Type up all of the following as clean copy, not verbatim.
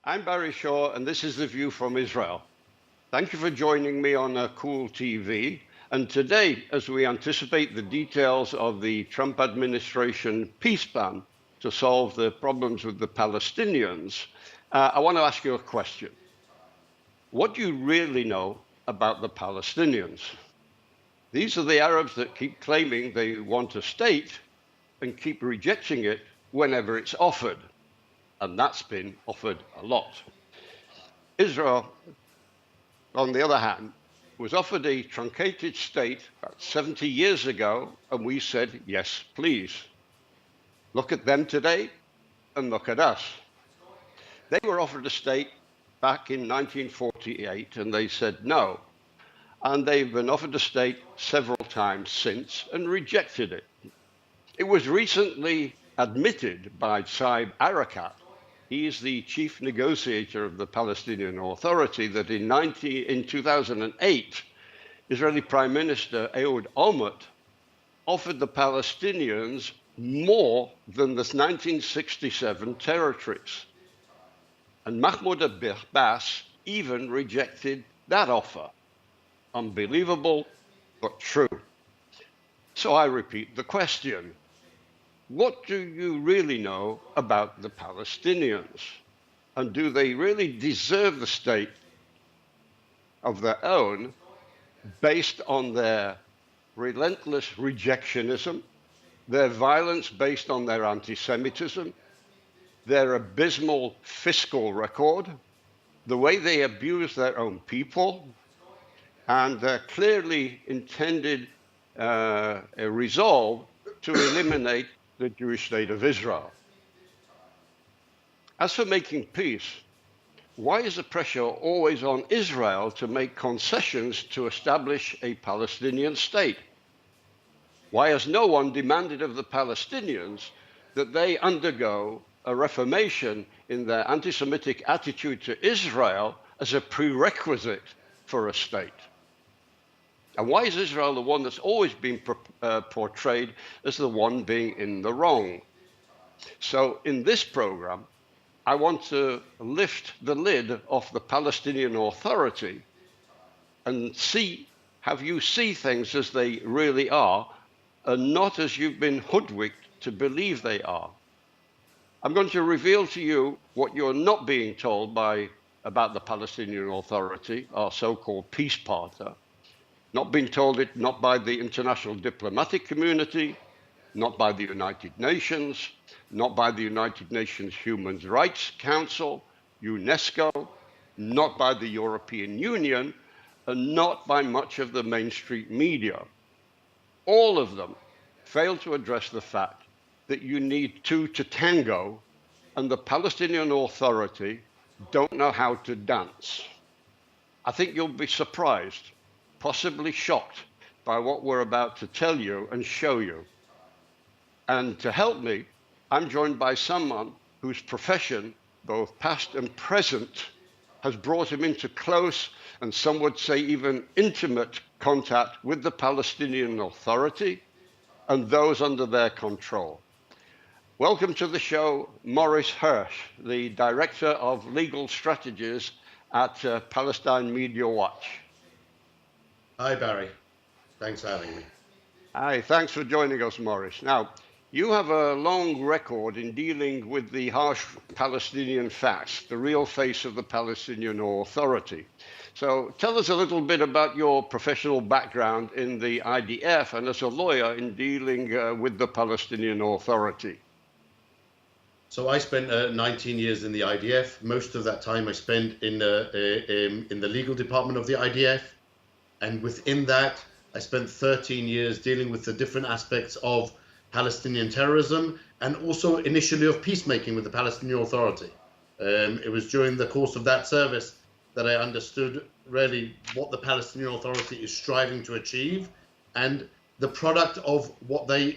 I'm Barry Shaw, and this is The View from Israel. Thank you for joining me on Cooltv. And today, as we anticipate the details of the Trump administration peace plan to solve the problems with the Palestinians, I want to ask you a question. What do you really know about the Palestinians? These are the Arabs that keep claiming they want a state and keep rejecting it whenever it's offered. And that's been offered a lot. Israel, on the other hand, was offered a truncated state about 70 years ago, and we said, yes, please. Look at them today, and look at us. They were offered a state back in 1948, and they said no. And they've been offered a state several times since and rejected it. It was recently admitted by Saeb Erekat. He is the chief negotiator of the Palestinian Authority, that in 2008, Israeli Prime Minister Ehud Olmert offered the Palestinians more than the 1967 territories. And Mahmoud Abbas even rejected that offer. Unbelievable, but true. So I repeat the question. What do you really know about the Palestinians? And do they really deserve the state of their own based on their relentless rejectionism, their violence based on their anti-Semitism, their abysmal fiscal record, the way they abuse their own people, and their clearly intended resolve to eliminate the Jewish state of Israel? As for making peace, why is the pressure always on Israel to make concessions to establish a Palestinian state? Why has no one demanded of the Palestinians that they undergo a reformation in their anti-Semitic attitude to Israel as a prerequisite for a state? And why is Israel the one that's always been portrayed as the one being in the wrong? So in this program, I want to lift the lid off the Palestinian Authority and have you see things as they really are, and not as you've been hoodwinked to believe they are. I'm going to reveal to you what you're not being told about the Palestinian Authority, our so-called peace partner. Not being told it, not by the international diplomatic community, not by the United Nations, not by the United Nations Human Rights Council, UNESCO, not by the European Union, and not by much of the mainstream media. All of them fail to address the fact that you need two to tango, and the Palestinian Authority don't know how to dance. I think you'll be surprised, possibly shocked by what we're about to tell you and show you. And to help me, I'm joined by someone whose profession, both past and present, has brought him into close, and some would say even intimate, contact with the Palestinian Authority and those under their control. Welcome to the show, Maurice Hirsch, the Director of Legal Strategies at Palestine Media Watch. Hi, Barry. Thanks for having me. Hi, thanks for joining us, Maurice. Now, you have a long record in dealing with the harsh Palestinian facts, the real face of the Palestinian Authority. So tell us a little bit about your professional background in the IDF and as a lawyer in dealing with the Palestinian Authority. So I spent 19 years in the IDF. Most of that time I spent in the legal department of the IDF. And within that, I spent 13 years dealing with the different aspects of Palestinian terrorism and also initially of peacemaking with the Palestinian Authority. It was during the course of that service that I understood really what the Palestinian Authority is striving to achieve and the product of what they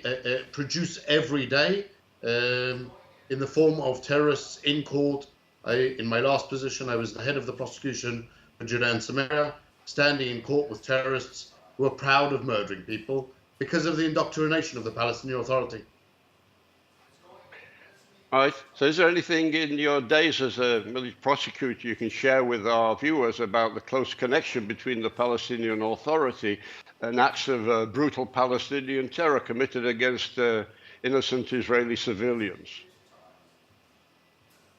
produce every day in the form of terrorists in court. In my last position, I was the head of the prosecution for Judea and Samaria, standing in court with terrorists who are proud of murdering people because of the indoctrination of the Palestinian Authority. All right. So is there anything in your days as a military prosecutor you can share with our viewers about the close connection between the Palestinian Authority and acts of brutal Palestinian terror committed against innocent Israeli civilians?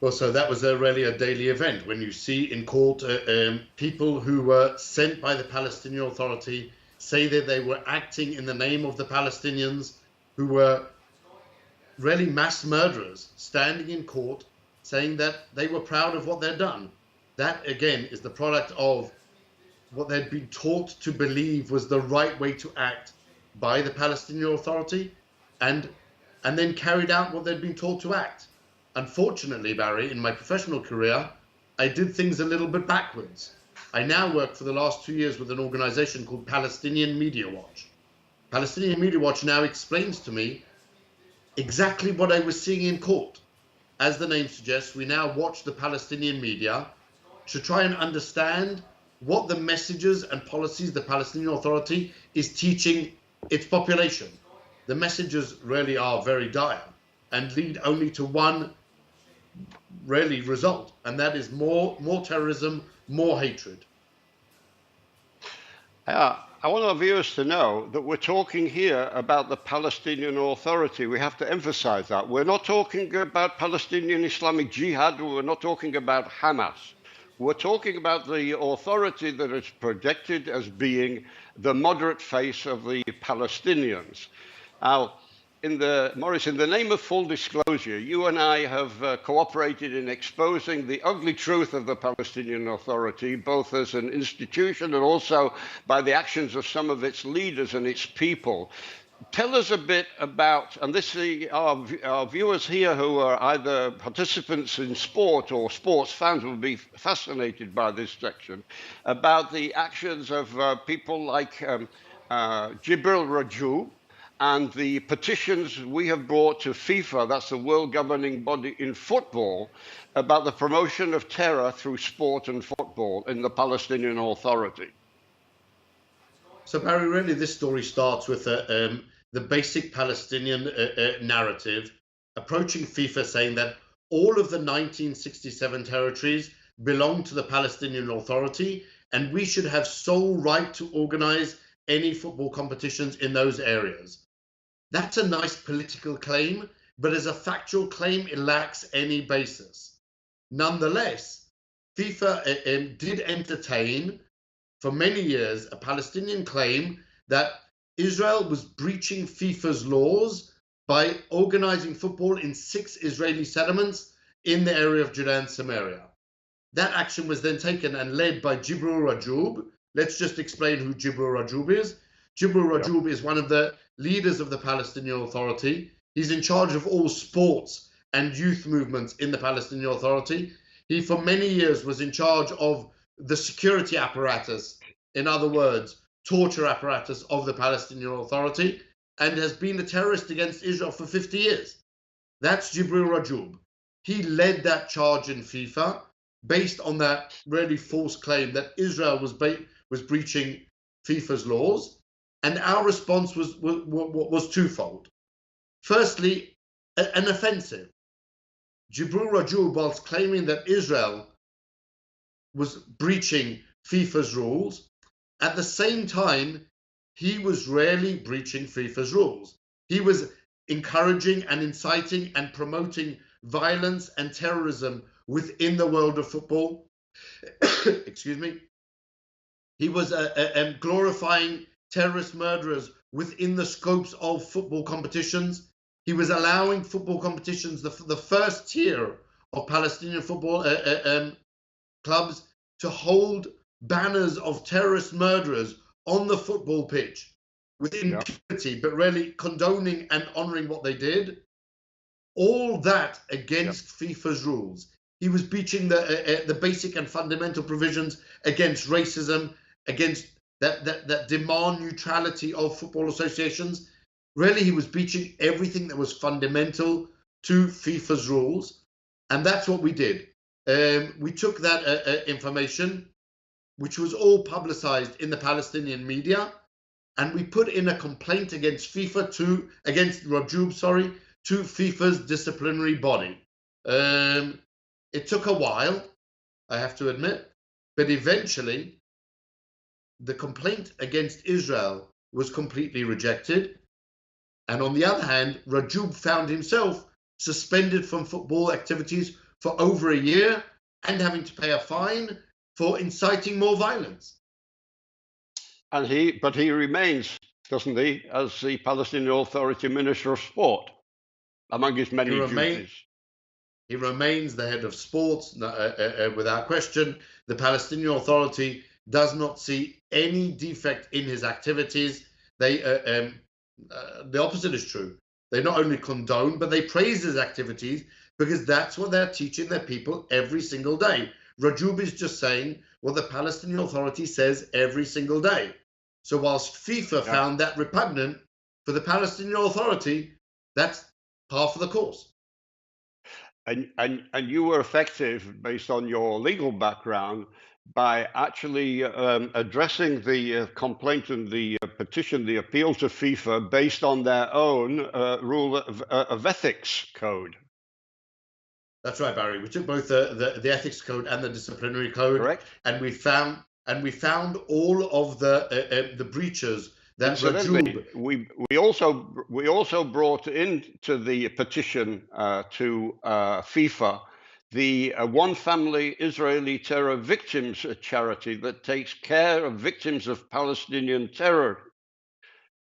Well, so that was really a daily event when you see in court people who were sent by the Palestinian Authority say that they were acting in the name of the Palestinians, who were really mass murderers, standing in court saying that they were proud of what they'd done. That, again, is the product of what they'd been taught to believe was the right way to act by the Palestinian Authority, and then carried out what they'd been taught to act. Unfortunately, Barry, in my professional career, I did things a little bit backwards. I now work for the last 2 years with an organization called Palestinian Media Watch. Palestinian Media Watch now explains to me exactly what I was seeing in court. As the name suggests, we now watch the Palestinian media to try and understand what the messages and policies the Palestinian Authority is teaching its population. The messages really are very dire and lead only to one really result, and that is more terrorism, more hatred. I want our viewers to know that we're talking here about the Palestinian Authority. We have to emphasize that. We're not talking about Palestinian Islamic Jihad. We're not talking about Hamas. We're talking about the authority that is projected as being the moderate face of the Palestinians. Now, Maurice, in the name of full disclosure, you and I have cooperated in exposing the ugly truth of the Palestinian Authority, both as an institution and also by the actions of some of its leaders and its people. Tell us a bit about, and our viewers here who are either participants in sport or sports fans will be fascinated by this section, about the actions of people like Jibril Rajoub, and the petitions we have brought to FIFA, that's the world governing body in football, about the promotion of terror through sport and football in the Palestinian Authority. So, Barry, really this story starts with the basic Palestinian narrative approaching FIFA, saying that all of the 1967 territories belong to the Palestinian Authority, and we should have sole right to organize any football competitions in those areas. That's a nice political claim, but as a factual claim, it lacks any basis. Nonetheless, FIFA did entertain for many years a Palestinian claim that Israel was breaching FIFA's laws by organizing football in 6 Israeli settlements in the area of Judea and Samaria. That action was then taken and led by Jibril Rajoub. Let's just explain who Jibril Rajoub is. Jibril Rajoub is one of the leaders of the Palestinian Authority. He's in charge of all sports and youth movements in the Palestinian Authority. He, for many years, was in charge of the security apparatus, in other words, torture apparatus of the Palestinian Authority, and has been a terrorist against Israel for 50 years. That's Jibril Rajoub. He led that charge in FIFA based on that really false claim that Israel was breaching FIFA's laws. And our response was twofold. Firstly, an offensive. Jibril Rajoub, whilst claiming that Israel was breaching FIFA's rules, at the same time, he was rarely breaching FIFA's rules. He was encouraging and inciting and promoting violence and terrorism within the world of football. Excuse me. He was glorifying terrorist murderers within the scopes of football competitions. He was allowing football competitions, the first tier of Palestinian football clubs, to hold banners of terrorist murderers on the football pitch with impunity, but really condoning and honoring what they did. All that against FIFA's rules. He was breaching the basic and fundamental provisions against racism, against that demand neutrality of football associations. Really, he was breaching everything that was fundamental to FIFA's rules. And that's what we did. We took that information, which was all publicized in the Palestinian media, and we put in a complaint against FIFA against Rajoub, to FIFA's disciplinary body. It took a while, I have to admit, but eventually the complaint against Israel was completely rejected. And on the other hand, Rajoub found himself suspended from football activities for over a year and having to pay a fine for inciting more violence. And he remains, doesn't he, as the Palestinian Authority Minister of Sport, among his many duties. He remains the head of sports, without question. The Palestinian Authority does not see any defect in his activities. The opposite is true. They not only condone, but they praise his activities because that's what they're teaching their people every single day. Rajoub is just saying what the Palestinian Authority says every single day. So whilst FIFA found that repugnant, for the Palestinian Authority, that's par for the course. And you were effective, based on your legal background, by actually addressing the complaint and the petition, the appeal to FIFA, based on their own rule of ethics code. That's right, Barry. We took both the ethics code and the disciplinary code, correct, and we found all of the breaches that Rajoub. We also brought into the petition to FIFA the One Family Israeli Terror Victims charity that takes care of victims of Palestinian terror.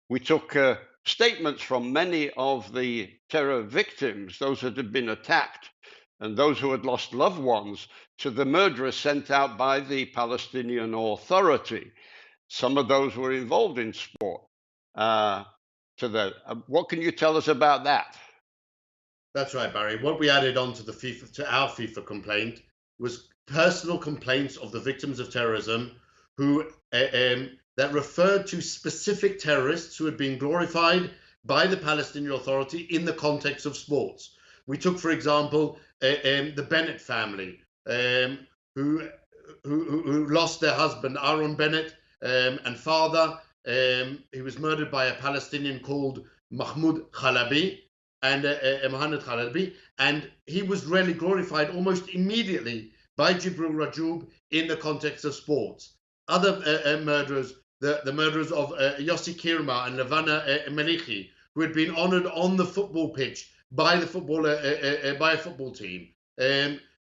We took statements from many of the terror victims, those that had been attacked and those who had lost loved ones, to the murderers sent out by the Palestinian Authority. Some of those were involved in sport. What can you tell us about that? That's right, Barry. What we added on to our FIFA complaint was personal complaints of the victims of terrorism who that referred to specific terrorists who had been glorified by the Palestinian Authority in the context of sports. We took, for example, the Bennett family, who lost their husband, Aaron Bennett, and father. He was murdered by a Palestinian called Mohamed Khalabi, and he was really glorified almost immediately by Jibril Rajoub in the context of sports. Other murderers, the murderers of Yossi Kirma and Levana Melichi, who had been honored on the football pitch by a football team.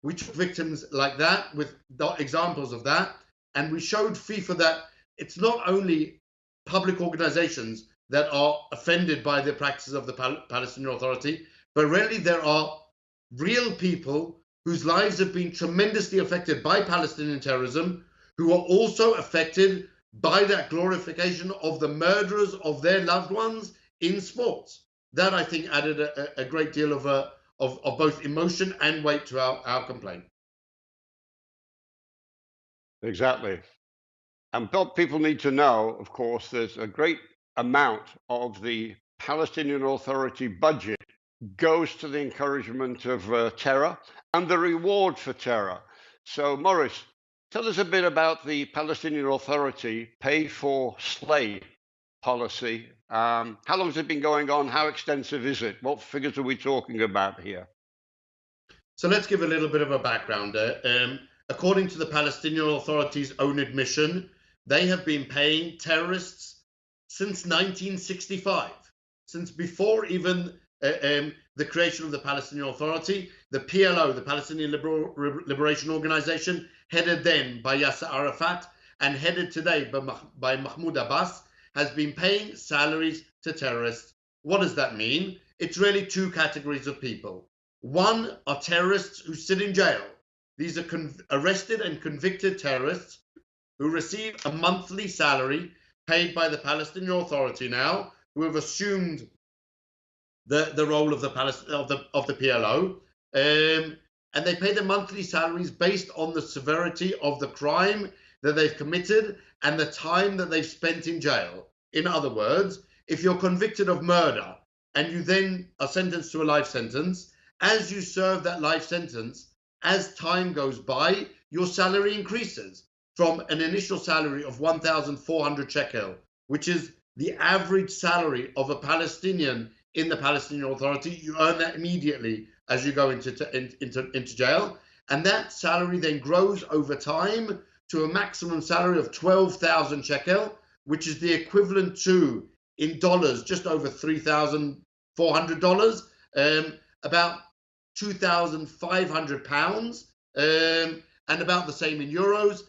We took victims like that with examples of that, and we showed FIFA that it's not only public organizations that are offended by the practices of the Palestinian Authority, but really there are real people whose lives have been tremendously affected by Palestinian terrorism, who are also affected by that glorification of the murderers of their loved ones in sports. That, I think, added a great deal of both emotion and weight to our complaint. Exactly. And people need to know, of course, there's a great amount of the Palestinian Authority budget goes to the encouragement of terror and the reward for terror. So, Maurice, tell us a bit about the Palestinian Authority pay for slay policy. How long has it been going on? How extensive is it? What figures are we talking about here? So let's give a little bit of a background. According to the Palestinian Authority's own admission, they have been paying terrorists since 1965, since before even the creation of the Palestinian Authority. The PLO, the Palestinian Liberation Organization, headed then by Yasser Arafat and headed today by Mahmoud Abbas, has been paying salaries to terrorists. What does that mean? It's really two categories of people. One are terrorists who sit in jail. These are arrested and convicted terrorists who receive a monthly salary paid by the Palestinian Authority now, who have assumed the role of the PLO, and they pay the monthly salaries based on the severity of the crime that they've committed and the time that they've spent in jail. In other words, if you're convicted of murder and you then are sentenced to a life sentence, as you serve that life sentence, as time goes by, your salary increases from an initial salary of 1,400 shekel, which is the average salary of a Palestinian in the Palestinian Authority, you earn that immediately as you go into jail. And that salary then grows over time to a maximum salary of 12,000 shekel, which is the equivalent to, in dollars, just over $3,400, about 2,500 pounds, and about the same in euros.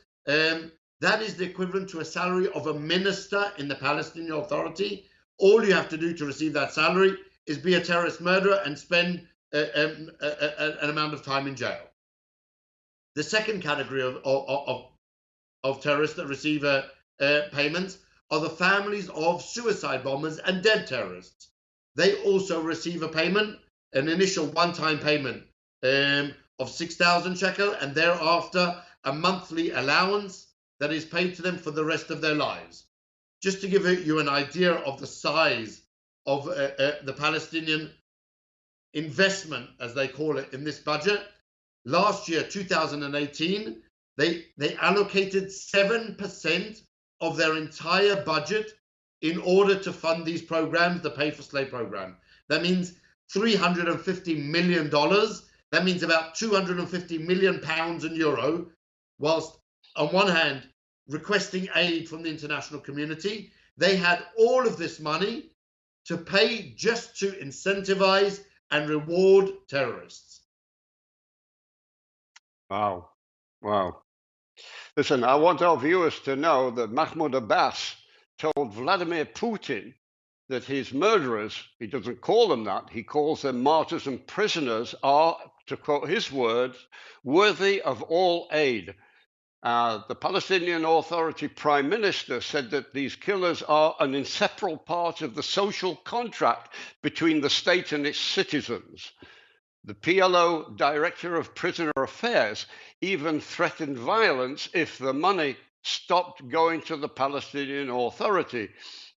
That is the equivalent to a salary of a minister in the Palestinian Authority. All you have to do to receive that salary is be a terrorist murderer and spend an amount of time in jail. The second category of terrorists that receive payments are the families of suicide bombers and dead terrorists. They also receive a payment, an initial one-time payment of 6,000 shekel, and thereafter a monthly allowance that is paid to them for the rest of their lives. Just to give you an idea of the size of the Palestinian investment, as they call it, in this budget, last year, 2018, they allocated 7% of their entire budget in order to fund these programs, the Pay for Slave program. That means $350 million. That means about 250 million pounds and euro, whilst on one hand requesting aid from the international community, they had all of this money to pay just to incentivize and reward terrorists. Wow. Wow. Listen, I want our viewers to know that Mahmoud Abbas told Vladimir Putin that his murderers, he doesn't call them that, he calls them martyrs and prisoners, are, to quote his words, worthy of all aid. The Palestinian Authority Prime Minister said that these killers are an inseparable part of the social contract between the state and its citizens. The PLO Director of Prisoner Affairs even threatened violence if the money stopped going to the Palestinian Authority.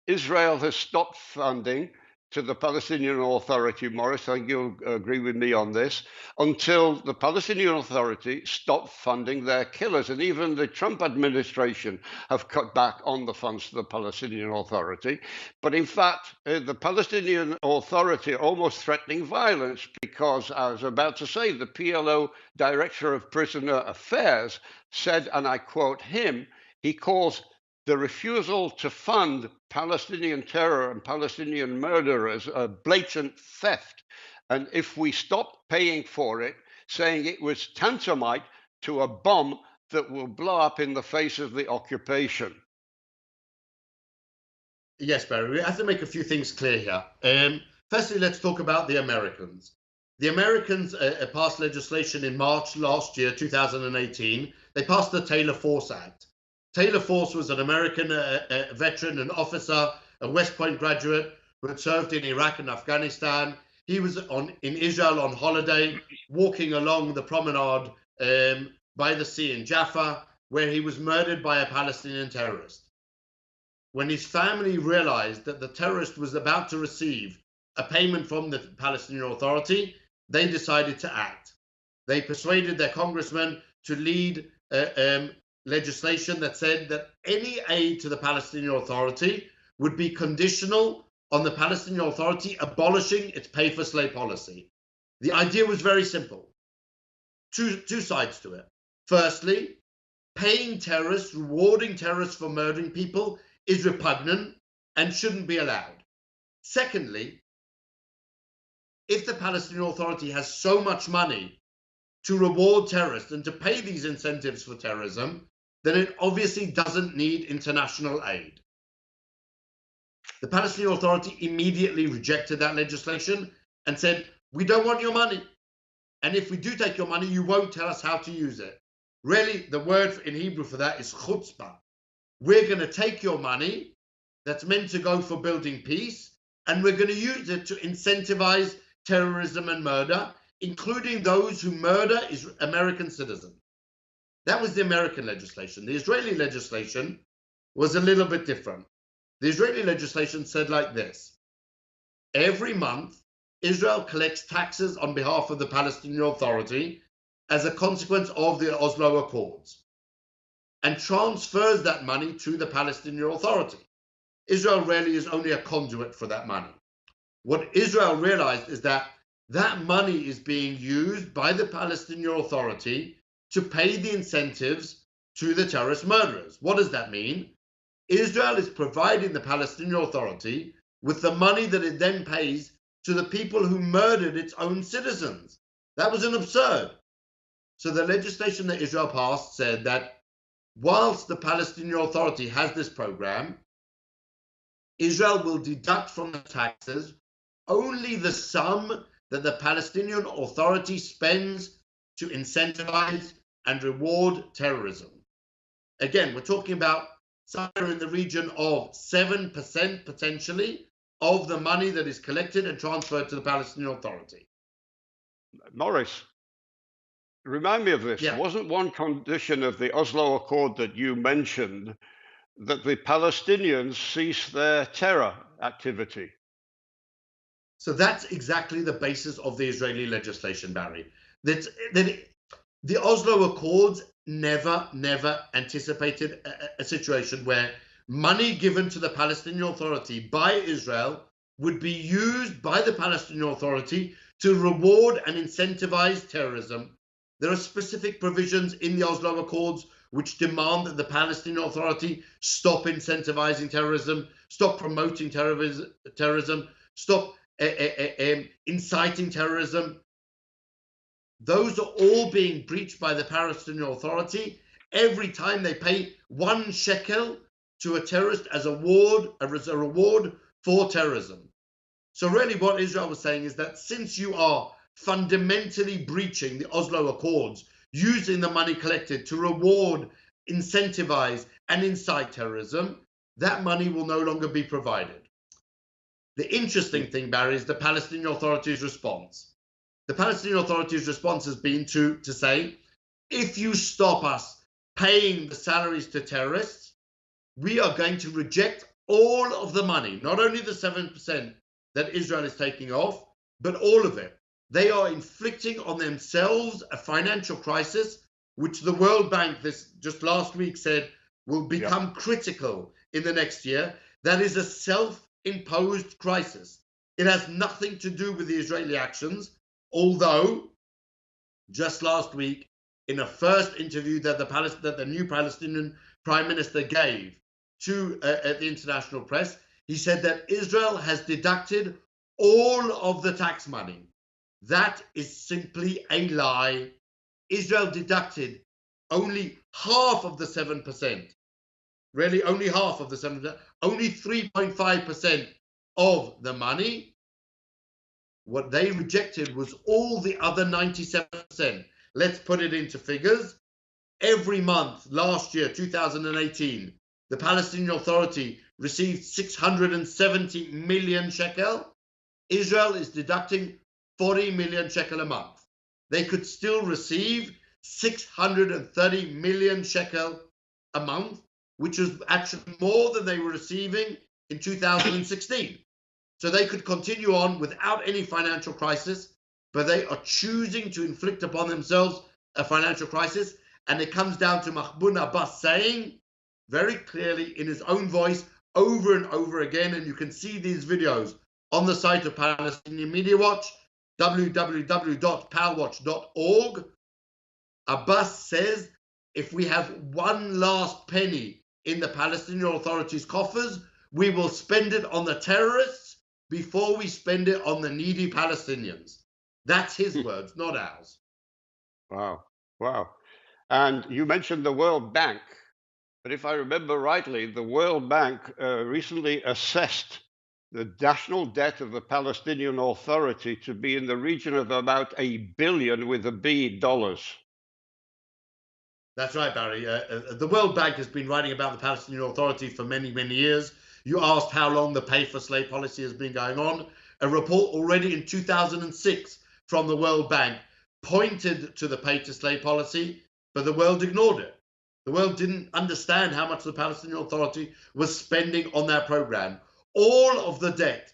Israel has stopped funding to the Palestinian Authority, Morris, I think you'll agree with me on this, until the Palestinian Authority stopped funding their killers. And even the Trump administration have cut back on the funds to the Palestinian Authority. But in fact, the Palestinian Authority are almost threatening violence because, I was about to say, the PLO Director of Prisoner Affairs said, and I quote him, he calls the refusal to fund Palestinian terror and Palestinian murderers a blatant theft. And if we stopped paying for it, saying it was tantamount to a bomb that will blow up in the face of the occupation. Yes, Barry, we have to make a few things clear here. Firstly, let's talk about the Americans. The Americans passed legislation in March last year, 2018. They passed the Taylor Force Act. Taylor Force was an American veteran, an officer, a West Point graduate who had served in Iraq and Afghanistan. He was in Israel on holiday, walking along the promenade by the sea in Jaffa, where he was murdered by a Palestinian terrorist. When his family realized that the terrorist was about to receive a payment from the Palestinian Authority, they decided to act. They persuaded their congressman to lead legislation that said that any aid to the Palestinian Authority would be conditional on the Palestinian Authority abolishing its pay-for-slave policy. The idea was very simple. Two sides to it. Firstly, paying terrorists, rewarding terrorists for murdering people is repugnant and shouldn't be allowed. Secondly, if the Palestinian Authority has so much money to reward terrorists and to pay these incentives for terrorism, then it obviously doesn't need international aid. The Palestinian Authority immediately rejected that legislation and said, we don't want your money. And if we do take your money, you won't tell us how to use it. Really, the word in Hebrew for that is chutzpah. We're going to take your money that's meant to go for building peace, and we're going to use it to incentivize terrorism and murder, including those who murder American citizens. That was the American legislation. The Israeli legislation was a little bit different. The Israeli legislation said like this: every month, Israel collects taxes on behalf of the Palestinian Authority as a consequence of the Oslo Accords and transfers that money to the Palestinian Authority. Israel really is only a conduit for that money. What Israel realized is that that money is being used by the Palestinian Authority to pay the incentives to the terrorist murderers. What does that mean? Israel is providing the Palestinian Authority with the money that it then pays to the people who murdered its own citizens. That was an absurd. So the legislation that Israel passed said that whilst the Palestinian Authority has this program, Israel will deduct from the taxes only the sum that the Palestinian Authority spends to incentivize and reward terrorism. Again, we're talking about somewhere in the region of 7% potentially of the money that is collected and transferred to the Palestinian Authority. Morris, remind me of this. Yeah. Wasn't one condition of the Oslo Accord that you mentioned that the Palestinians cease their terror activity? So that's exactly the basis of the Israeli legislation, Barry. That the Oslo Accords never anticipated a situation where money given to the Palestinian Authority by Israel would be used by the Palestinian Authority to reward and incentivize terrorism. There are specific provisions in the Oslo Accords which demand that the Palestinian Authority stop incentivizing terrorism, stop promoting terrorism, stop inciting terrorism. Those are all being breached by the Palestinian Authority every time they pay 1 shekel to a terrorist as a reward for terrorism. So really what Israel was saying is that since you are fundamentally breaching the Oslo Accords, using the money collected to reward, incentivize, and incite terrorism, that money will no longer be provided. The interesting thing, Barry, is the Palestinian Authority's response. The Palestinian Authority's response has been to say, if you stop us paying the salaries to terrorists, we are going to reject all of the money, not only the 7% that Israel is taking off, but all of it. They are inflicting on themselves a financial crisis, which the World Bank just last week said will become critical in the next year. That is a self-imposed crisis. It has nothing to do with the Israeli actions, although just last week, in a first interview that the new Palestinian Prime Minister gave to the international press, he said that Israel has deducted all of the tax money. That is simply a lie. Israel deducted only half of the 7%. Really, only half of the 7%. Only 3.5% of the money. What they rejected was all the other 97%. Let's put it into figures. Every month last year, 2018, the Palestinian Authority received 670 million shekel. Israel is deducting 40 million shekel a month. They could still receive 630 million shekel a month, which was actually more than they were receiving in 2016. So they could continue on without any financial crisis, but they are choosing to inflict upon themselves a financial crisis. And it comes down to Mahmoud Abbas saying very clearly in his own voice over and over again, and you can see these videos on the site of Palestinian Media Watch, www.palwatch.org. Abbas says, if we have one last penny in the Palestinian Authority's coffers, we will spend it on the terrorists before we spend it on the needy Palestinians. That's his words, not ours. Wow. And you mentioned the World Bank, but if I remember rightly, the World Bank recently assessed the national debt of the Palestinian Authority to be in the region of about $1 billion with a B dollars. That's right, Barry. The World Bank has been writing about the Palestinian Authority for many years. You asked how long the pay-for-slave policy has been going on. A report already in 2006 from the World Bank pointed to the pay-to-slave policy, but the world ignored it. The world didn't understand how much the Palestinian Authority was spending on their program. All of the debt,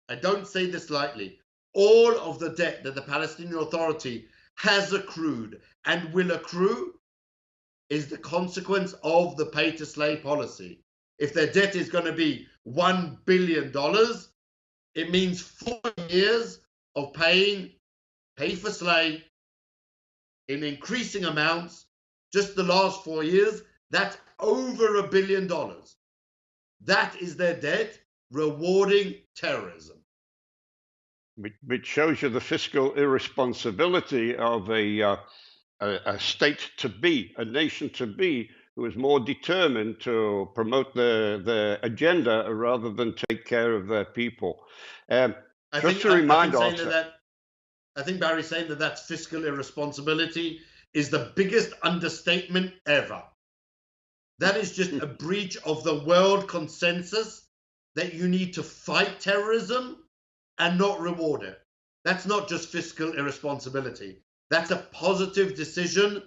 I don't say this lightly, all of the debt that the Palestinian Authority has accrued and will accrue is the consequence of the pay-to-slave policy. If their debt is going to be $1 billion, It means 4 years of pay for slay in increasing amounts. Just the last 4 years, that's over $1 billion. That is their debt, rewarding terrorism. Which shows you the fiscal irresponsibility of a state to be, a nation to be, who is more determined to promote the agenda rather than take care of their people. I think Barry saying that that's fiscal irresponsibility is the biggest understatement ever. That is just a breach of the world consensus that you need to fight terrorism and not reward it. That's not just fiscal irresponsibility. That's a positive decision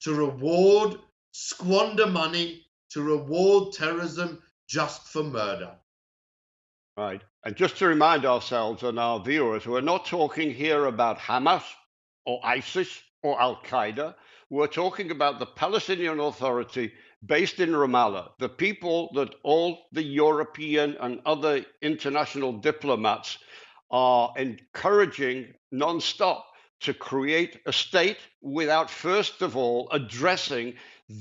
to squander money to reward terrorism just for murder. Right. And just to remind ourselves and our viewers, we're not talking here about Hamas or ISIS or Al-Qaeda. We're talking about the Palestinian Authority based in Ramallah, the people that all the European and other international diplomats are encouraging non-stop to create a state without first of all addressing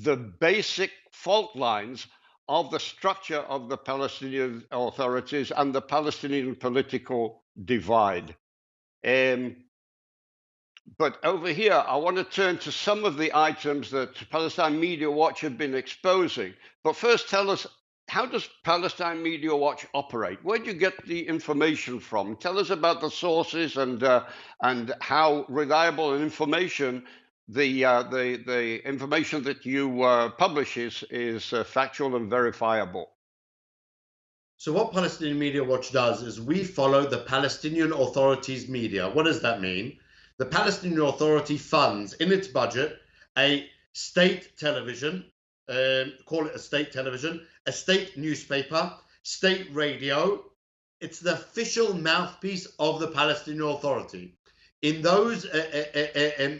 the basic fault lines of the structure of the Palestinian authorities and the Palestinian political divide. But over here, I want to turn to some of the items that Palestine Media Watch have been exposing. But first, tell us, how does Palestine Media Watch operate? Where do you get the information from? Tell us about the sources and how reliable and information the information that you publish is factual and verifiable. So what Palestinian Media Watch does is we follow the Palestinian Authority's media. What does that mean? The Palestinian Authority funds in its budget a state television, call it a state television, a state newspaper, state radio. It's the official mouthpiece of the Palestinian Authority. In those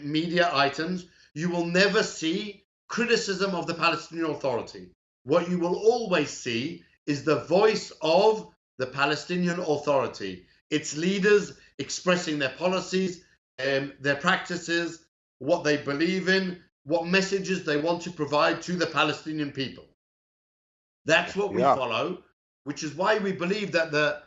media items, you will never see criticism of the Palestinian Authority. What you will always see is the voice of the Palestinian Authority, its leaders expressing their policies, their practices, what they believe in, what messages they want to provide to the Palestinian people. That's what we follow, which is why we believe that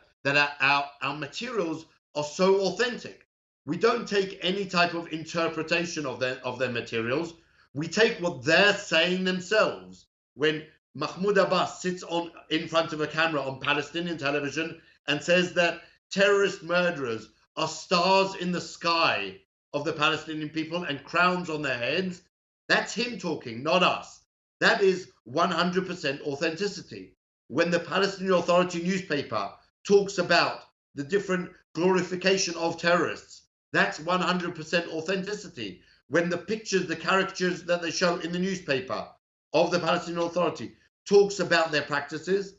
our materials are so authentic. We don't take any type of interpretation of their materials. We take what they're saying themselves. When Mahmoud Abbas sits in front of a camera on Palestinian television and says that terrorist murderers are stars in the sky of the Palestinian people and crowns on their heads, that's him talking, not us. That is 100% authenticity. When the Palestinian Authority newspaper talks about the different glorification of terrorists, that's 100% authenticity. When the pictures, the caricatures that they show in the newspaper of the Palestinian Authority talks about their practices,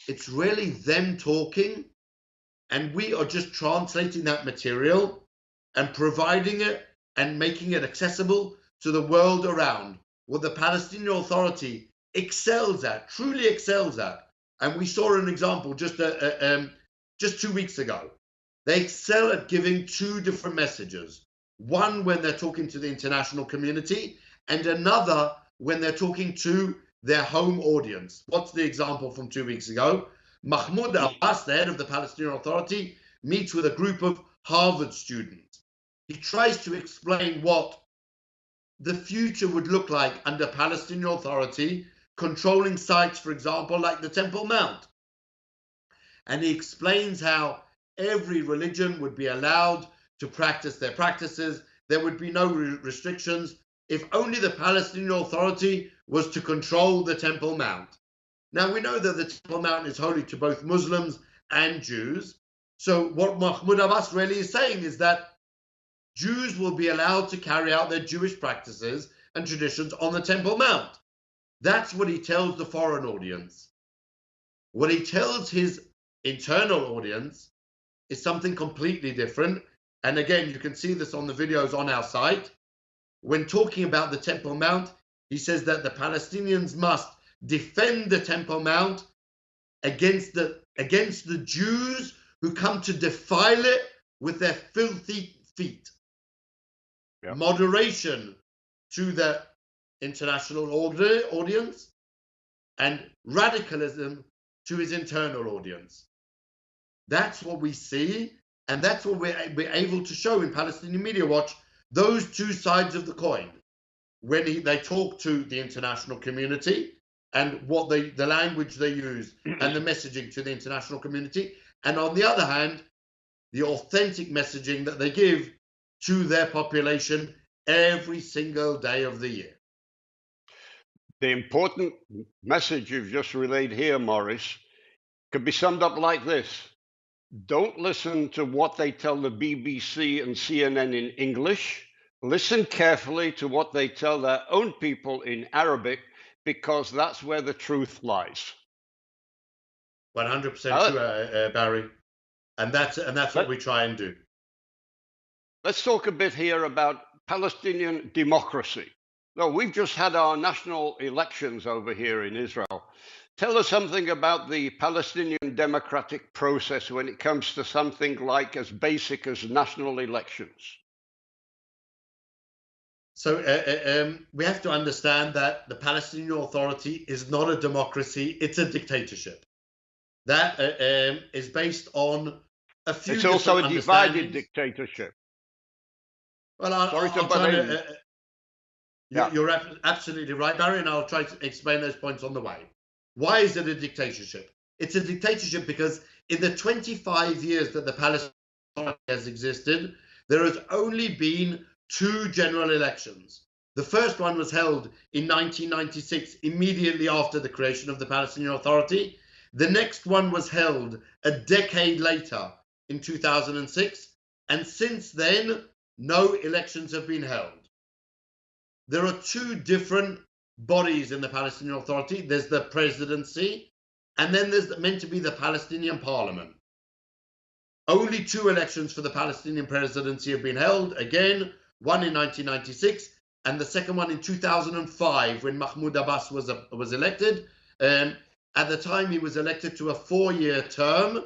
it's really them talking, and we are just translating that material and providing it and making it accessible to the world around. What the Palestinian Authority excels at, truly excels at, and we saw an example just 2 weeks ago. They excel at giving two different messages. One when they're talking to the international community, and another when they're talking to their home audience. What's the example from 2 weeks ago? Mahmoud Abbas, the head of the Palestinian Authority, meets with a group of Harvard students. He tries to explain what the future would look like under Palestinian Authority, controlling sites, for example, like the Temple Mount. And he explains how every religion would be allowed to practice their practices. There would be no restrictions if only the Palestinian Authority was to control the Temple Mount. Now, we know that the Temple Mount is holy to both Muslims and Jews. So what Mahmoud Abbas really is saying is that Jews will be allowed to carry out their Jewish practices and traditions on the Temple Mount. That's what he tells the foreign audience. What he tells his internal audience is something completely different. And again, you can see this on the videos on our site. When talking about the Temple Mount, he says that the Palestinians must defend the Temple Mount against the Jews who come to defile it with their filthy feet. Yeah. Moderation to the international audience, and radicalism to his internal audience. That's what we see, and that's what we're able to show in Palestinian Media Watch, those two sides of the coin. When they talk to the international community and what the language they use and the messaging to the international community, and on the other hand, the authentic messaging that they give to their population every single day of the year. The important message you've just relayed here, Morris, could be summed up like this. Don't listen to what they tell the BBC and CNN in English. Listen carefully to what they tell their own people in Arabic, because that's where the truth lies. 100% true, Barry. And that's what we try and do. Let's talk a bit here about Palestinian democracy. No, we've just had our national elections over here in Israel. Tell us something about the Palestinian democratic process when it comes to something like as basic as national elections. So we have to understand that the Palestinian Authority is not a democracy, it's a dictatorship. That is based on a few. It's also a divided dictatorship. Well, you're absolutely right, Barry, and I'll try to explain those points on the way. Why is it a dictatorship? It's a dictatorship because in the 25 years that the Palestinian Authority has existed, there has only been 2 general elections. The first one was held in 1996, immediately after the creation of the Palestinian Authority. The next one was held a decade later in 2006. And since then, no elections have been held. There are 2 different bodies in the Palestinian Authority. There's the presidency, and then there's meant to be the Palestinian parliament. Only 2 elections for the Palestinian presidency have been held. Again, one in 1996 and the second one in 2005 when Mahmoud Abbas was elected. At the time, he was elected to a 4-year term,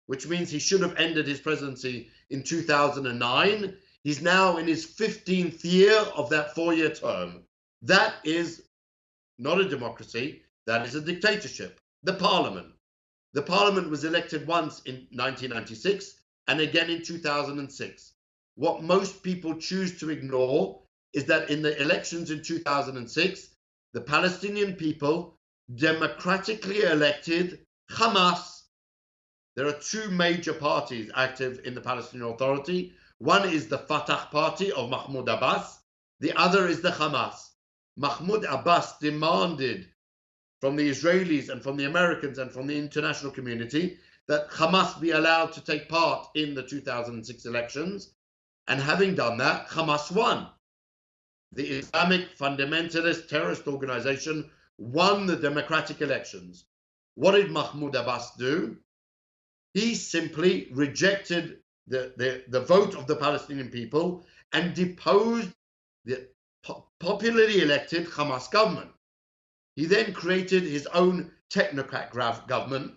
which means he should have ended his presidency in 2009. He's now in his 15th year of that 4-year term. That is not a democracy. That is a dictatorship. The parliament. The parliament was elected once in 1996 and again in 2006. What most people choose to ignore is that in the elections in 2006, the Palestinian people democratically elected Hamas. There are 2 major parties active in the Palestinian Authority. One is the Fatah party of Mahmoud Abbas. The other is the Hamas. Mahmoud Abbas demanded from the Israelis and from the Americans and from the international community that Hamas be allowed to take part in the 2006 elections. And having done that, Hamas won. The Islamic fundamentalist terrorist organization won the democratic elections. What did Mahmoud Abbas do? He simply rejected the vote of the Palestinian people and deposed the popularly elected Hamas government. He then created his own technocrat government,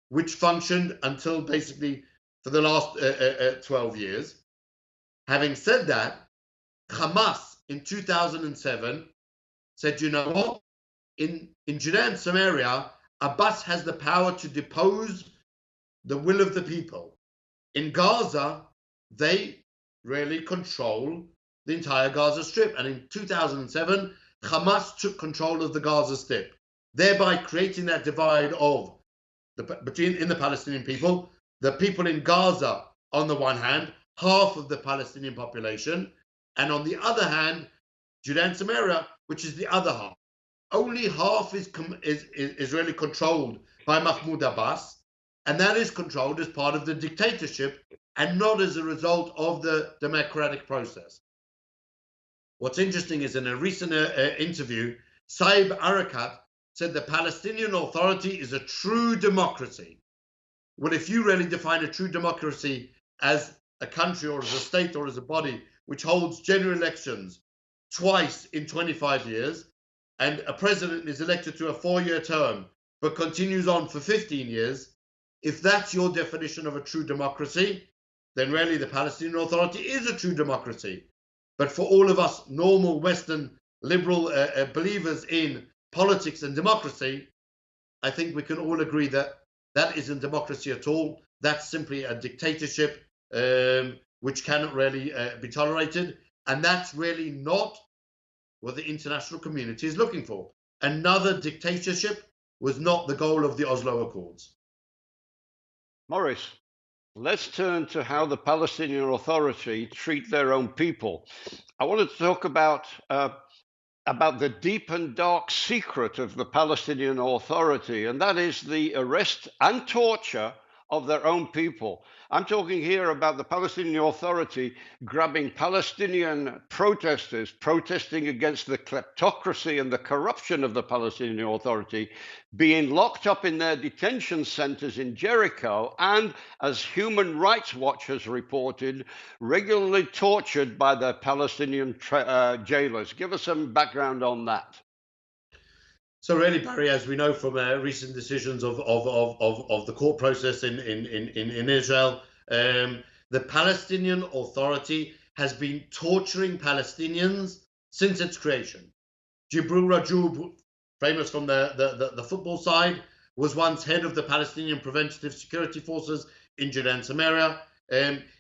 which functioned until basically for the last 12 years. Having said that, Hamas in 2007 said, you know what? In Judea and Samaria, Abbas has the power to depose the will of the people. In Gaza, they really control the entire Gaza Strip. And in 2007, Hamas took control of the Gaza Strip, thereby creating that divide of in the Palestinian people, the people in Gaza on the one hand, half of the Palestinian population, and on the other hand, Judea and Samaria, which is the other half. Only half is really controlled by Mahmoud Abbas, and that is controlled as part of the dictatorship and not as a result of the democratic process. What's interesting is in a recent interview, Saeb Erekat said the Palestinian Authority is a true democracy. Well, if you really define a true democracy as a country or as a state or as a body which holds general elections twice in 25 years, and a president is elected to a 4-year term, but continues on for 15 years, if that's your definition of a true democracy, then really the Palestinian Authority is a true democracy. But for all of us normal Western liberal believers in politics and democracy, I think we can all agree that that isn't democracy at all. That's simply a dictatorship which cannot really be tolerated. And that's really not what the international community is looking for. Another dictatorship was not the goal of the Oslo Accords. Morris, let's turn to how the Palestinian Authority treat their own people. I wanted to talk about the deep and dark secret of the Palestinian Authority, and that is the arrest and torture of their own people. I'm talking here about the Palestinian Authority grabbing Palestinian protesters protesting against the kleptocracy and the corruption of the Palestinian Authority, being locked up in their detention centers in Jericho, and, as Human Rights Watch has reported, regularly tortured by the Palestinian jailers. Give us some background on that. So really, Barry, as we know from recent decisions of the court process in Israel, the Palestinian Authority has been torturing Palestinians since its creation. Jibril Rajoub, famous from the football side, was once head of the Palestinian Preventative Security Forces in Judea and Samaria.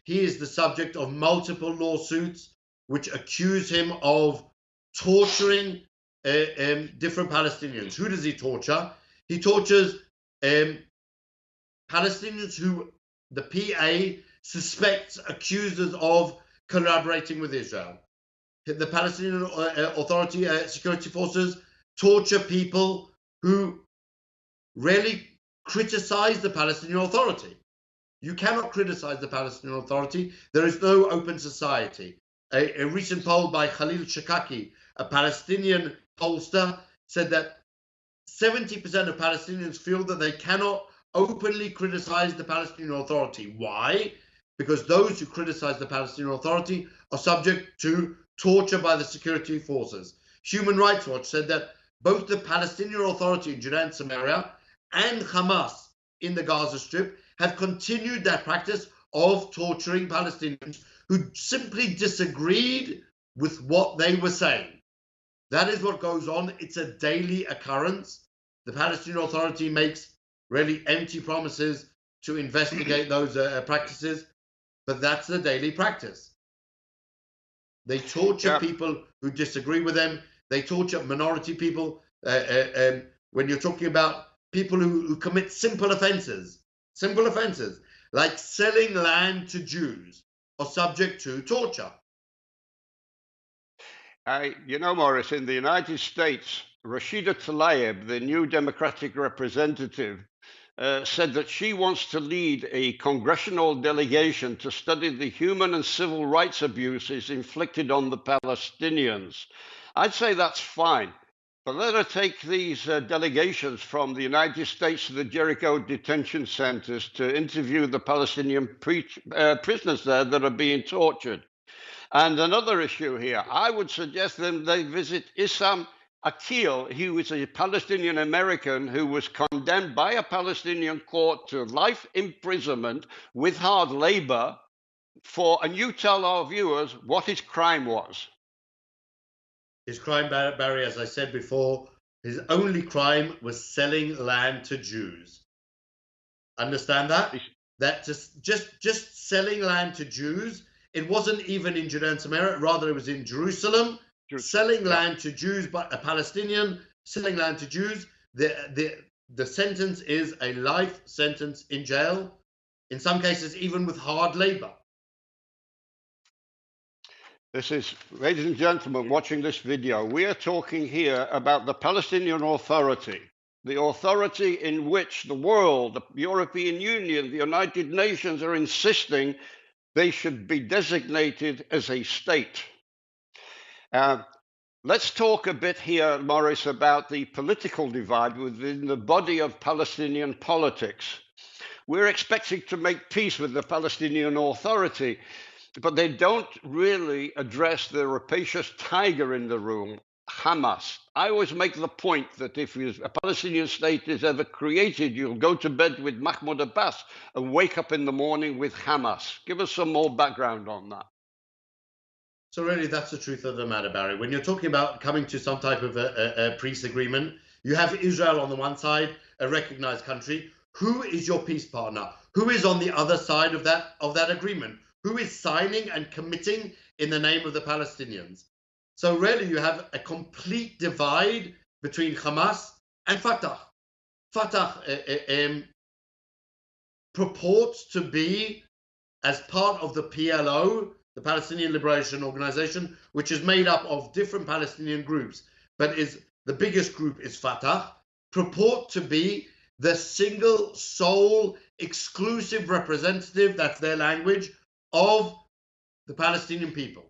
He is the subject of multiple lawsuits which accuse him of torturing different Palestinians. Who does he torture? He tortures Palestinians who the PA suspects, accuses of collaborating with Israel. The Palestinian Authority security forces torture people who really criticize the Palestinian Authority. You cannot criticize the Palestinian Authority. There is no open society. A recent poll by Khalil Shakaki, a Palestinian pollster, said that 70% of Palestinians feel that they cannot openly criticize the Palestinian Authority. Why? Because those who criticize the Palestinian Authority are subject to torture by the security forces. Human Rights Watch said that both the Palestinian Authority in Judea and Samaria and Hamas in the Gaza Strip have continued their practice of torturing Palestinians who simply disagreed with what they were saying. That is what goes on. It's a daily occurrence. The Palestinian Authority makes really empty promises to investigate those practices, but that's the daily practice. They torture people who disagree with them. They torture minority people. When you're talking about people who commit simple offenses, like selling land to Jews, are subject to torture. You know, Morris, in the United States, Rashida Tlaib, the new Democratic representative, said that she wants to lead a congressional delegation to study the human and civil rights abuses inflicted on the Palestinians. I'd say that's fine, but let her take these delegations from the United States to the Jericho detention centers to interview the Palestinian prisoners there that are being tortured. And another issue here, I would suggest them they visit Issam Akil, who is a Palestinian American who was condemned by a Palestinian court to life imprisonment with hard labor and you tell our viewers what his crime was. His crime, Barry, as I said before, his only crime was selling land to Jews. Understand that? That just selling land to Jews. It wasn't even in Judea and Samaria, rather it was in Jerusalem. Selling land to Jews, but a Palestinian selling land to Jews. The sentence is a life sentence in jail, in some cases even with hard labor. This is, ladies and gentlemen, watching this video, we are talking here about the Palestinian Authority, the authority in which the world, the European Union, the United Nations are insisting they should be designated as a state. Let's talk a bit here, Morris, about the political divide within the body of Palestinian politics. We're expecting to make peace with the Palestinian Authority, but they don't really address the rapacious tiger in the room, Hamas. I always make the point that if a Palestinian state is ever created, you'll go to bed with Mahmoud Abbas and wake up in the morning with Hamas. Give us some more background on that. So really, that's the truth of the matter, Barry. When you're talking about coming to some type of a peace agreement, you have Israel on the one side, a recognized country. Who is your peace partner? Who is on the other side of that agreement? Who is signing and committing in the name of the Palestinians? So really, you have a complete divide between Hamas and Fatah. Fatah purports to be, as part of the PLO, the Palestinian Liberation Organization, which is made up of different Palestinian groups, but the biggest group is Fatah, purport to be the single, sole, exclusive representative, that's their language, of the Palestinian people.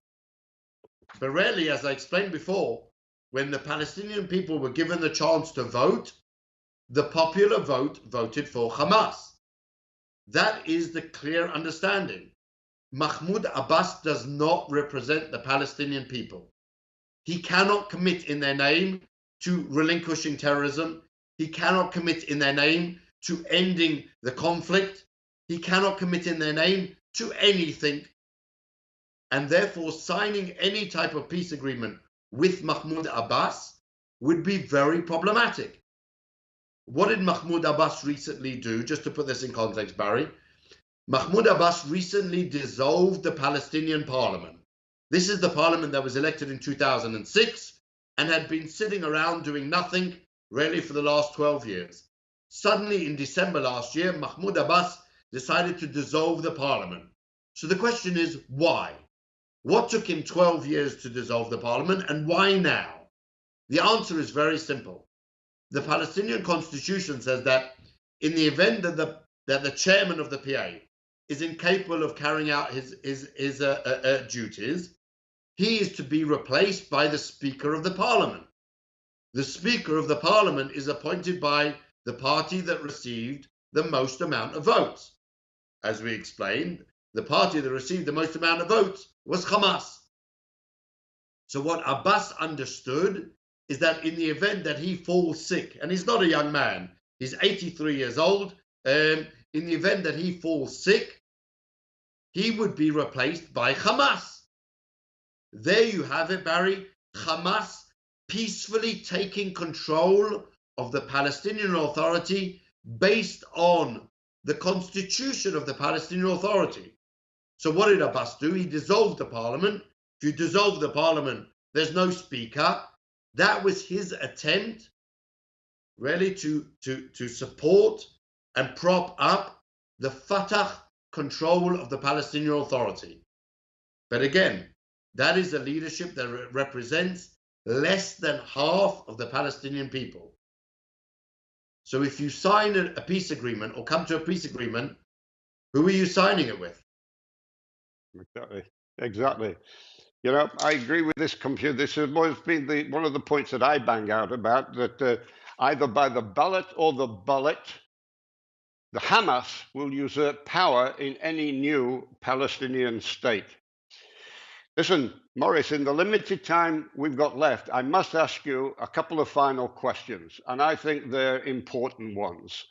But really, as I explained before, when the Palestinian people were given the chance to vote, the popular vote voted for Hamas. That is the clear understanding. Mahmoud Abbas does not represent the Palestinian people. He cannot commit in their name to relinquishing terrorism. He cannot commit in their name to ending the conflict. He cannot commit in their name to anything. And therefore, signing any type of peace agreement with Mahmoud Abbas would be very problematic. What did Mahmoud Abbas recently do? Just to put this in context, Barry. Mahmoud Abbas recently dissolved the Palestinian parliament. This is the parliament that was elected in 2006 and had been sitting around doing nothing really for the last 12 years. Suddenly, in December last year, Mahmoud Abbas decided to dissolve the parliament. So the question is, why? What took him 12 years to dissolve the parliament, and why now? The answer is very simple. The Palestinian constitution says that in the event that the chairman of the PA is incapable of carrying out his duties, he is to be replaced by the Speaker of the Parliament. The Speaker of the Parliament is appointed by the party that received the most amount of votes. As we explained, the party that received the most amount of votes was Hamas. So what Abbas understood is that in the event that he falls sick, and he's not a young man, he's 83 years old, in the event that he falls sick, he would be replaced by Hamas. There you have it, Barry. Hamas peacefully taking control of the Palestinian Authority based on the constitution of the Palestinian Authority. So what did Abbas do? He dissolved the parliament. If you dissolve the parliament, there's no speaker. That was his attempt really to support and prop up the Fatah control of the Palestinian Authority. But again, that is a leadership that represents less than half of the Palestinian people. So if you sign a peace agreement or come to a peace agreement, who are you signing it with? Exactly. You know, I agree with this computer. This has always been one of the points that I bang out about, that either by the ballot or the bullet, the Hamas will usurp power in any new Palestinian state. Listen, Morris, in the limited time we've got left, I must ask you a couple of final questions, and I think they're important ones.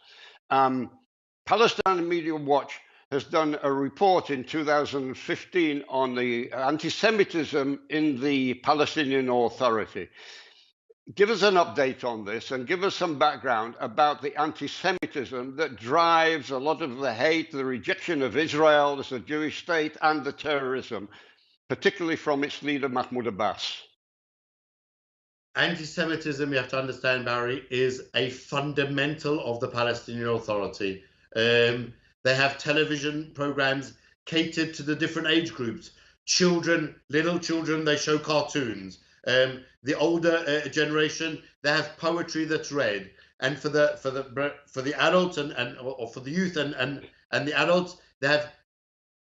Palestine Media Watch has done a report in 2015 on the anti-Semitism in the Palestinian Authority. Give us an update on this and give us some background about the anti-Semitism that drives a lot of the hate, the rejection of Israel as a Jewish state, and the terrorism, particularly from its leader, Mahmoud Abbas. Anti-Semitism, you have to understand, Barry, is a fundamental of the Palestinian Authority. They have television programs catered to the different age groups. Children, little children, they show cartoons. The older generation, they have poetry that's read. And for the adults or for the youth and the adults, they have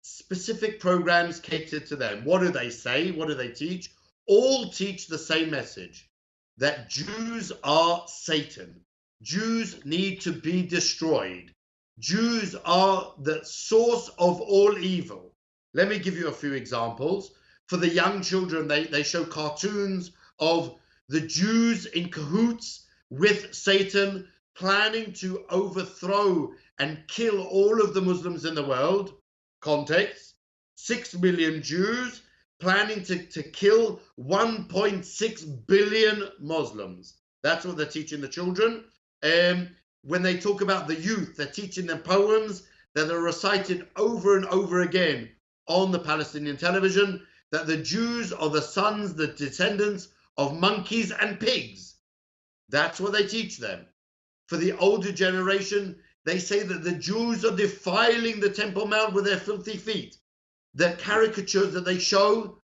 specific programs catered to them. What do they say? What do they teach? All teach the same message, that Jews are Satan. Jews need to be destroyed. Jews are the source of all evil. Let me give you a few examples. For the young children, they show cartoons of the Jews in cahoots with Satan, planning to overthrow and kill all of the Muslims in the world. Context: 6 million Jews planning to kill 1.6 billion Muslims. That's what they're teaching the children. When they talk about the youth, they're teaching them poems that are recited over and over again on the Palestinian television, that the Jews are the sons, the descendants of monkeys and pigs. That's what they teach them. For the older generation, they say that the Jews are defiling the Temple Mount with their filthy feet. The caricatures that they show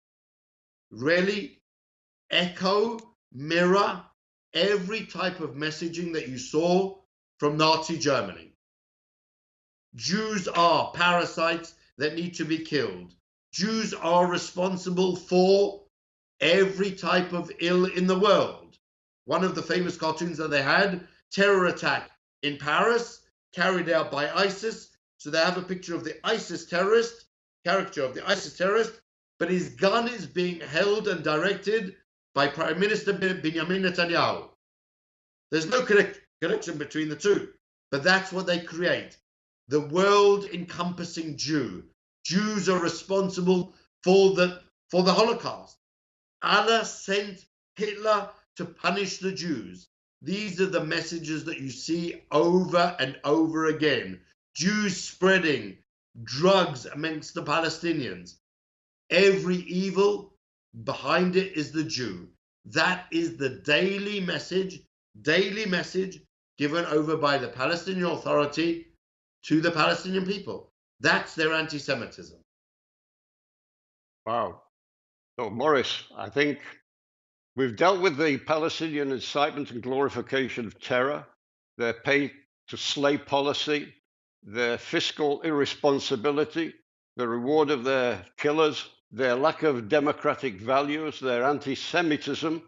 really echo, mirror every type of messaging that you saw from Nazi Germany. Jews are parasites that need to be killed. Jews are responsible for every type of ill in the world. One of the famous cartoons that they had, terror attack in Paris, carried out by ISIS. So they have a picture of the ISIS terrorist, caricature of the ISIS terrorist, but his gun is being held and directed by Prime Minister Benjamin Netanyahu. There's no connection between the two, but that's what they create. The world-encompassing Jew. Jews are responsible for the Holocaust. Allah sent Hitler to punish the Jews. These are the messages that you see over and over again. Jews spreading drugs amongst the Palestinians. Every evil, behind it is the Jew. That is the daily message given over by the Palestinian Authority to the Palestinian people. That's their anti-Semitism. Wow. So, Morris, I think we've dealt with the Palestinian incitement and glorification of terror, their pay-to-slay policy, their fiscal irresponsibility, the reward of their killers, their lack of democratic values, their anti-Semitism,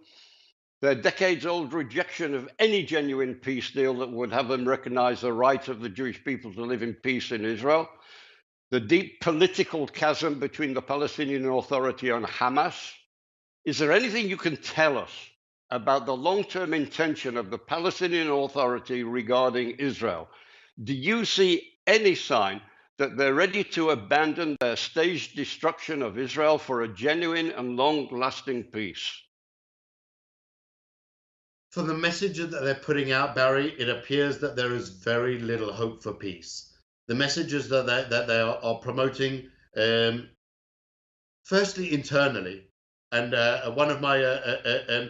their decades-old rejection of any genuine peace deal that would have them recognize the right of the Jewish people to live in peace in Israel, the deep political chasm between the Palestinian Authority and Hamas. Is there anything you can tell us about the long-term intention of the Palestinian Authority regarding Israel? Do you see any sign that they're ready to abandon their staged destruction of Israel for a genuine and long-lasting peace? For the messages that they're putting out, Barry, it appears that there is very little hope for peace. The messages that they are promoting, firstly internally, and one of my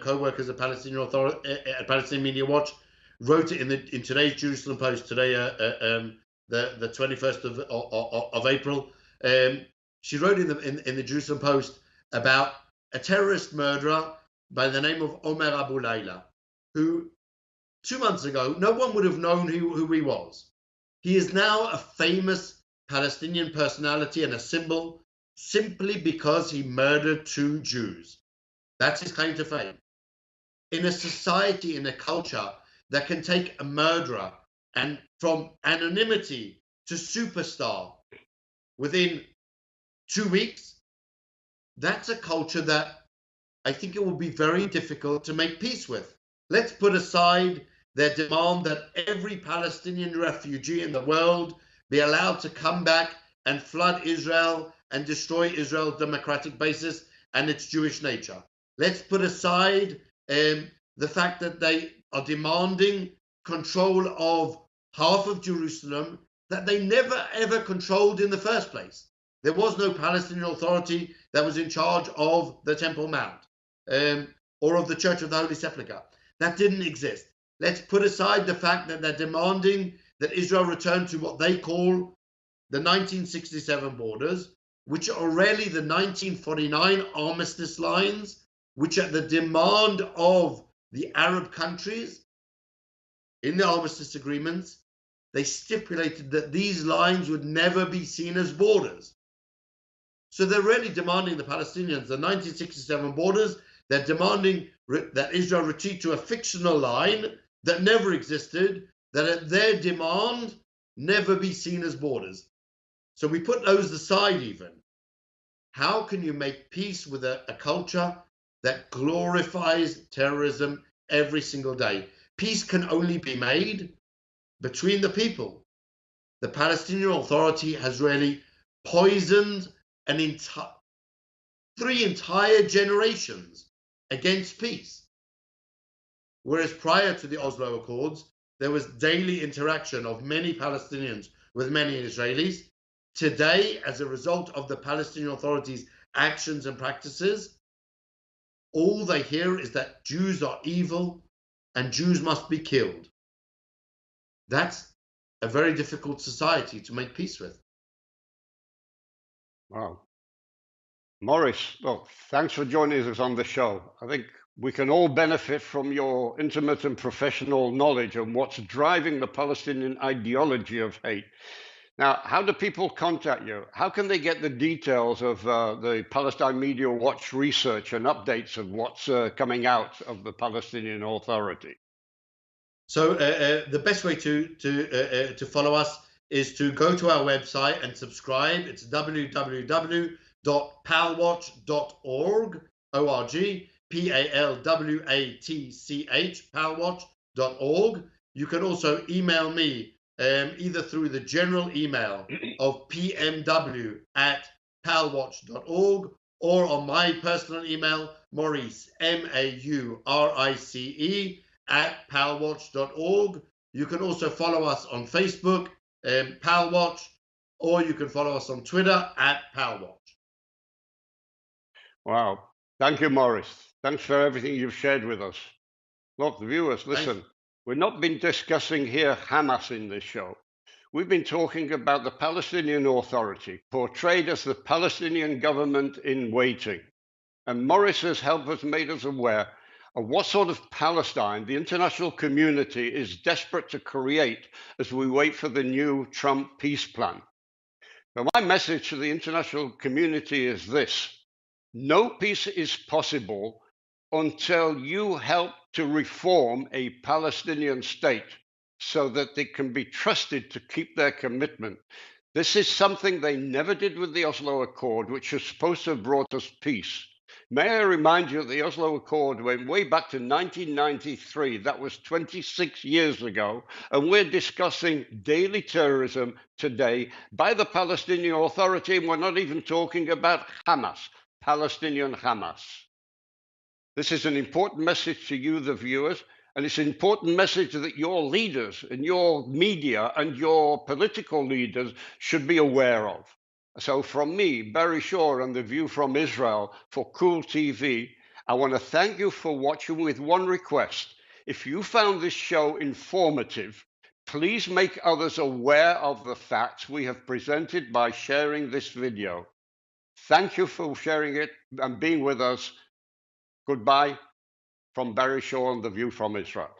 co-workers at Palestinian Authority, at Palestinian Media Watch, wrote it in today's Jerusalem Post today, the 21st of April. She wrote in the Jerusalem Post about a terrorist murderer by the name of Omer Abu Layla, who 2 months ago no one would have known who he was. He is now a famous Palestinian personality and a symbol simply because he murdered 2 Jews. That's his claim to fame. In a society, in a culture that can take a murderer and from anonymity to superstar within 2 weeks, that's a culture that I think it will be very difficult to make peace with. Let's put aside their demand that every Palestinian refugee in the world be allowed to come back and flood Israel and destroy Israel's democratic basis and its Jewish nature. Let's put aside the fact that they are demanding control of half of Jerusalem that they never ever controlled in the first place. There was no Palestinian Authority that was in charge of the Temple Mount or of the Church of the Holy Sepulchre. That didn't exist. Let's put aside the fact that they're demanding that Israel return to what they call the 1967 borders, which are really the 1949 armistice lines, which at the demand of the Arab countries in the armistice agreements, they stipulated that these lines would never be seen as borders. So they're really demanding the Palestinians, the 1967 borders, they're demanding that Israel retreat to a fictional line that never existed, that at their demand never be seen as borders. So we put those aside even. How can you make peace with a culture that glorifies terrorism every single day. Peace can only be made between the people. The Palestinian Authority has really poisoned three entire generations against peace. Whereas prior to the Oslo Accords, there was daily interaction of many Palestinians with many Israelis. Today, as a result of the Palestinian Authority's actions and practices, all they hear is that Jews are evil and Jews must be killed. That's a very difficult society to make peace with. Wow. Morris, well, thanks for joining us on the show. I think we can all benefit from your intimate and professional knowledge on what's driving the Palestinian ideology of hate. Now, how do people contact you? How can they get the details of the Palestine Media Watch research and updates of what's coming out of the Palestinian Authority? So the best way to follow us is to go to our website and subscribe. It's www.palwatch.org, O-R-G, P-A-L-W-A-T-C-H, palwatch.org. You can also email me either through the general email of pmw@palwatch.org or on my personal email, Maurice, M-A-U-R-I-C-E, @palwatch.org. You can also follow us on Facebook, Palwatch, or you can follow us on Twitter @Palwatch. Wow. Thank you, Morris. Thanks for everything you've shared with us. Look, viewers, listen, we've not been discussing here Hamas in this show. We've been talking about the Palestinian Authority, portrayed as the Palestinian government in waiting. And Morris has helped us, made us aware of what sort of Palestine the international community is desperate to create as we wait for the new Trump peace plan. So my message to the international community is this: no peace is possible until you help to reform a Palestinian state so that they can be trusted to keep their commitment. This is something they never did with the Oslo Accord, which was supposed to have brought us peace. May I remind you that the Oslo Accord went way back to 1993. That was 26 years ago. And we're discussing daily terrorism today by the Palestinian Authority. And we're not even talking about Hamas, Palestinian Hamas. This is an important message to you, the viewers, and it's an important message that your leaders and your media and your political leaders should be aware of. So from me, Barry Shaw, and The View from Israel for Cooltv, I want to thank you for watching with one request. If you found this show informative, please make others aware of the facts we have presented by sharing this video. Thank you for sharing it and being with us. Goodbye from Barry Shaw and The View from Israel.